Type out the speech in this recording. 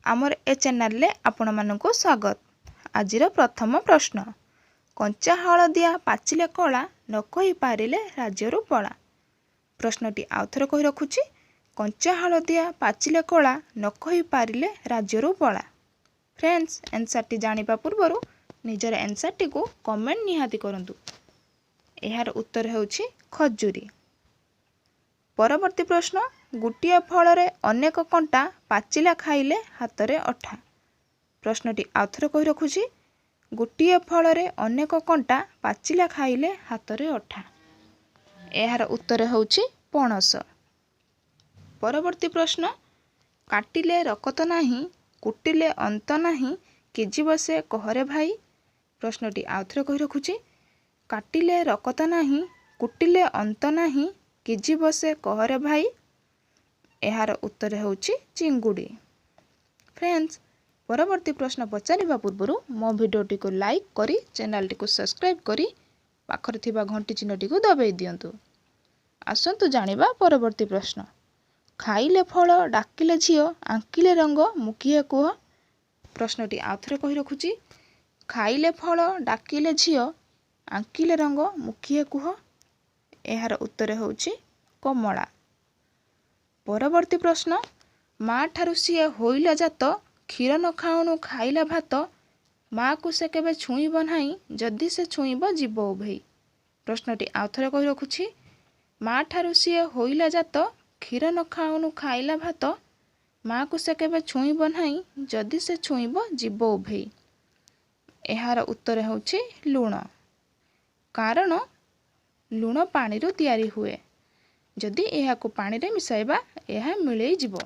आमर ए चैनल रे आपण मानकु स्वागत। आजिर प्रथम प्रश्न, कंचा हलदिया पाचिले कला न कहि पारिले राज्यरु पला। प्रश्नटी आउथर कहि रखुची, कंचा हलदिया पाचिले कला न कहि पारिले राज्यरु पला। फ्रेंड्स, आंसर टी जानिबा पूर्वरु निजर आंसर टी को कमेंट निहाती करंतु। एहार उत्तर हेउची खजुरी। परवर्ती प्रश्न, गुटिया फल रे अनेक कंटा पाचिला खाइले हातरे अठा। प्रश्नटी आउथर कहि रखुची, गुटिया फल रे अनेक कंटा पाचिला खाइले हातरे अठा। एहार उत्तर हेउची पणस। परवर्ती प्रश्न, काटिले रकत नाही कुटिले अंत नाही किजी बसे कहरे भाई। प्रश्नटी आउथर कहि रखुची, काटिले रकत नाही कुटिले अंत नाही किजी बसे कहरे भाई। एहार उत्तर हेउची चिंगुड़ी। फ्रेंड्स, परवर्ती प्रश्न पचारिबा पूर्वरु मो भिडियोटी को लाइक करी चैनल टी को सब्सक्राइब करी पाखर थिबा घंटी चिन्हटी को दबाई दियंतु। आसंतु जानिबा परवर्ती प्रश्न, खाइले फल डाकिले झियो आंकिले रंग मुकिए कुह। प्रश्नटी आउथरे कहि रखुची, खाइले फल डाकिले झियो आंकिले रंग मुकिए कुह। एहार उत्तर हेउची कमला। परवर्ती प्रश्न, माँ ठारु सिए होइला जात क्षीर न खाउनु खाइला भात माँ को से केबे छुईब नाही जदि से छुईब जीव उभेई। प्रश्नटी आउथरे कहि रखुची, माँ ठारु सिए होइला जात क्षीर न खाउनु खाइला भात माँ को से केबे छुईब नाही जदि से छुईब जीव उभेई। एहार उत्तर हेउची लूण। कारण लूण पानी रु तैयारी हुए, जदि एहाको पानी रे मिसाइबा एहा मिलई जीवो।